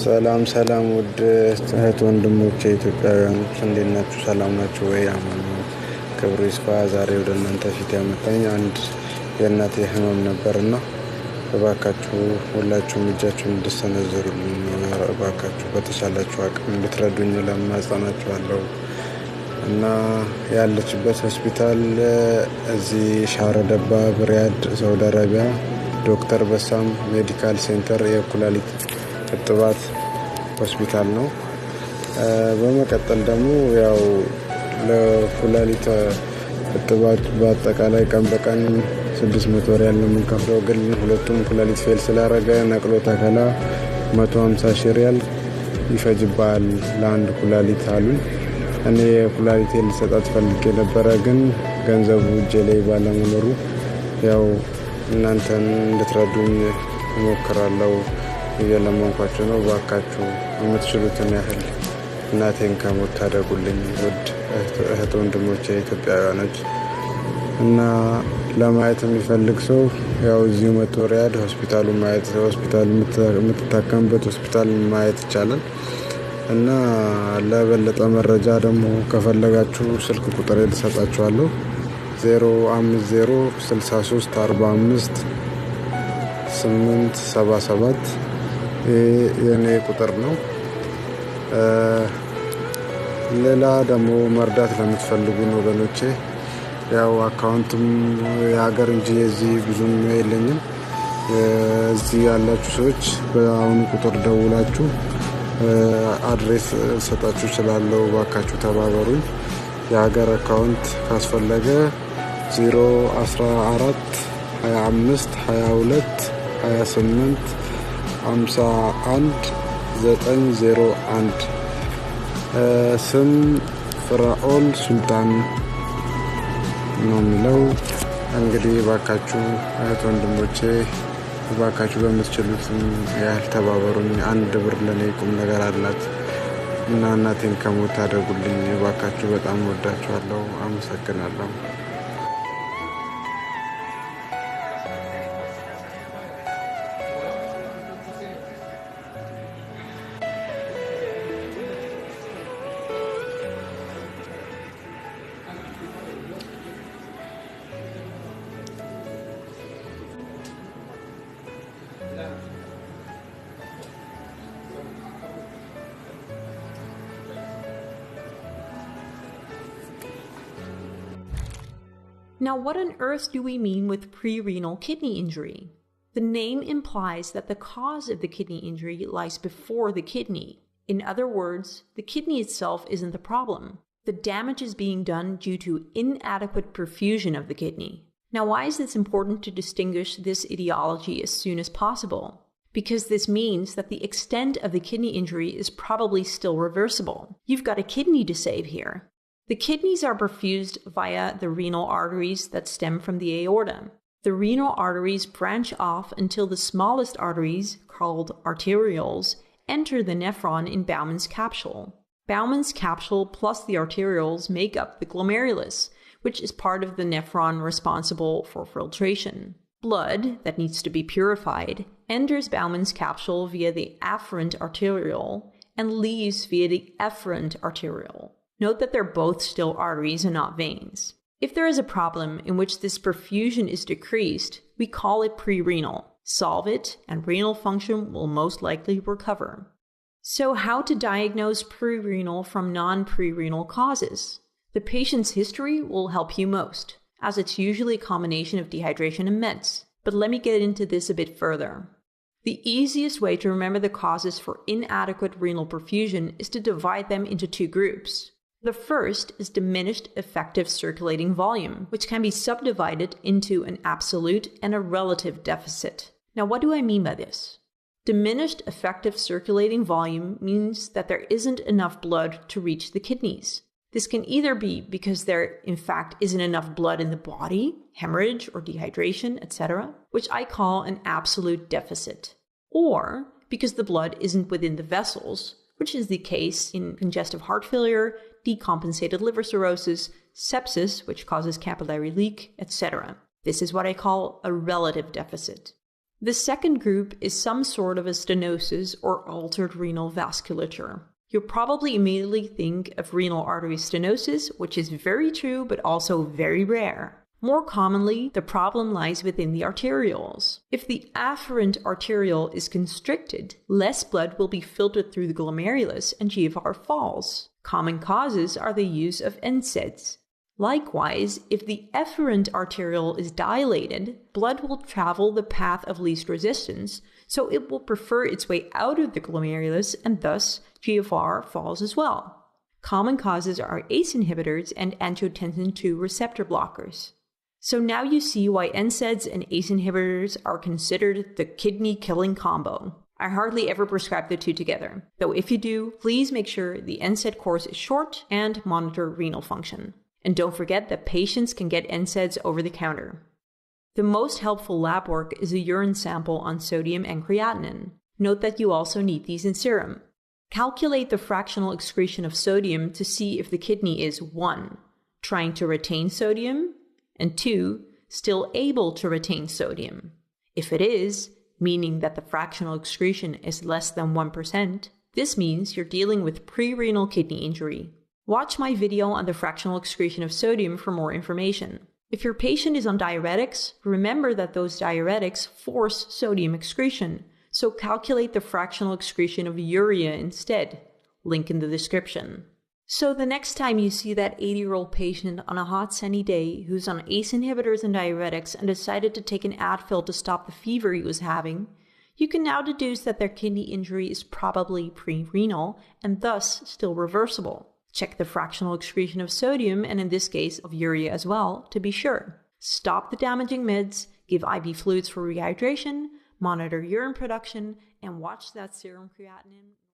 ሰላም ሰላም ውድ እህት ወንድሞቼ ኢትዮጵያውያኖች እንዴት ናችሁ? ሰላም ናችሁ ወይ? አማን ነው። ክብሩ ይስፋ። ዛሬ ወደ እናንተ ፊት ያመጣኝ አንድ የእናቴ ህመም ነበርና እባካችሁ ሁላችሁም እጃችሁን እንድትሰነዝሩልኝ እባካችሁ በተቻላችሁ አቅም እንድትረዱኝ ለማጸናችኋለሁ። እና ያለችበት ሆስፒታል እዚህ ሻረደባ ብሪያድ ሳውዲ አረቢያ ዶክተር በሳም ሜዲካል ሴንተር የኩላሊት እጥባት ሆስፒታል ነው። በመቀጠል ደግሞ ያው ለኩላሊት እጥባት በአጠቃላይ ቀን በቀን 600 ሪያል ነው የምንከፍለው። ግን ሁለቱም ኩላሊት ፌል ስላደረገ ነቅሎ ተከላ 150 ሺህ ሪያል ይፈጅባል ለአንድ ኩላሊት አሉን። እኔ ኩላሊቴን ልሰጣት ፈልጌ ነበረ፣ ግን ገንዘቡ እጄ ላይ ባለመኖሩ ያው እናንተን እንድትረዱኝ እሞክራለሁ። እየለመንኳችሁ ነው። ባካችሁ የምትችሉትን ያህል እናቴን ከሞት ታደጉልኝ። ውድ እህት ወንድሞቼ ኢትዮጵያውያኖች እና ለማየት የሚፈልግ ሰው ያው እዚሁ መቶ ሪያድ ሆስፒታሉ የምትታከምበት ሆስፒታል ማየት ይቻላል። እና ለበለጠ መረጃ ደግሞ ከፈለጋችሁ ስልክ ቁጥር ልሰጣችኋለሁ። 0506345 የኔ ቁጥር ነው። ሌላ ደግሞ መርዳት ለምትፈልጉ ወገኖቼ ያው አካውንትም የሀገር እንጂ እዚህ ብዙም የለኝም። እዚህ ያላችሁ ሰዎች በአሁኑ ቁጥር ደውላችሁ አድሬስ ሰጣችሁ እችላለሁ። ባካችሁ ተባበሩኝ። የሀገር አካውንት ካስፈለገ 014 25 22 28 51 901 ስም ፍራኦል ሱልጣን ነው የሚለው። እንግዲህ ባካችሁ እህት ወንድሞቼ ባካችሁ በምትችሉት ያህል ተባበሩኝ። አንድ ብር ለኔ ቁም ነገር አላት እና እናቴን ከሞት ታደጉልኝ ባካችሁ። በጣም ወዳችኋለሁ። አመሰግናለሁ። Now, what on earth do we mean with pre-renal kidney injury? The name implies that the cause of the kidney injury lies before the kidney. In other words, the kidney itself isn't the problem. The damage is being done due to inadequate perfusion of the kidney. Now, why is this important to distinguish this etiology as soon as possible? Because this means that the extent of the kidney injury is probably still reversible. You've got a kidney to save here. The kidneys are perfused via the renal arteries that stem from the aorta. The renal arteries branch off until the smallest arteries, called arterioles, enter the nephron in Bowman's capsule. Bowman's capsule plus the arterioles make up the glomerulus, which is part of the nephron responsible for filtration. Blood that needs to be purified enters Bowman's capsule via the afferent arteriole and leaves via the efferent arteriole. Note that they're both still arteries and not veins. If there is a problem in which this perfusion is decreased, we call it pre-renal. Solve it, and renal function will most likely recover. So how to diagnose pre-renal from non-pre-renal causes? The patient's history will help you most, as it's usually a combination of dehydration and meds. But let me get into this a bit further. The easiest way to remember the causes for inadequate renal perfusion is to divide them into two groups. The first is diminished effective circulating volume, which can be subdivided into an absolute and a relative deficit. Now, what do I mean by this? Diminished effective circulating volume means that there isn't enough blood to reach the kidneys. This can either be because there, in fact, isn't enough blood in the body, hemorrhage or dehydration, etc., which I call an absolute deficit, or because the blood isn't within the vessels, which is the case in congestive heart failure, decompensated liver cirrhosis, sepsis, which causes capillary leak, etc. This is what I call a relative deficit. The second group is some sort of a stenosis or altered renal vasculature. You'll probably immediately think of renal artery stenosis, which is very true but also very rare. More commonly, the problem lies within the arterioles. If the afferent arteriole is constricted, less blood will be filtered through the glomerulus and GFR falls. Common causes are the use of NSAIDs. Likewise, if the efferent arteriole is dilated, blood will travel the path of least resistance, so it will prefer its way out of the glomerulus and thus GFR falls as well. Common causes are ACE inhibitors and angiotensin II receptor blockers. So now you see why NSAIDs and ACE inhibitors are considered the kidney-killing combo. I hardly ever prescribe the two together, though if you do, please make sure the NSAID course is short and monitor renal function. And don't forget that patients can get NSAIDs over the counter. The most helpful lab work is a urine sample on sodium and creatinine. Note that you also need these in serum. Calculate the fractional excretion of sodium to see if the kidney is 1. Trying to retain sodium, and 2. Still able to retain sodium. If it is, meaning that the fractional excretion is less than 1%, this means you're dealing with pre-renal kidney injury. Watch my video on the fractional excretion of sodium for more information. If your patient is on diuretics, remember that those diuretics force sodium excretion, so calculate the fractional excretion of urea instead. Link in the description. So the next time you see that 80-year-old patient on a hot sunny day who's on ACE inhibitors and diuretics and decided to take an Advil to stop the fever he was having, you can now deduce that their kidney injury is probably pre-renal and thus still reversible. Check the fractional excretion of sodium and in this case of urea as well to be sure. Stop the damaging meds, give IV fluids for rehydration, monitor urine production, and watch that serum creatinine.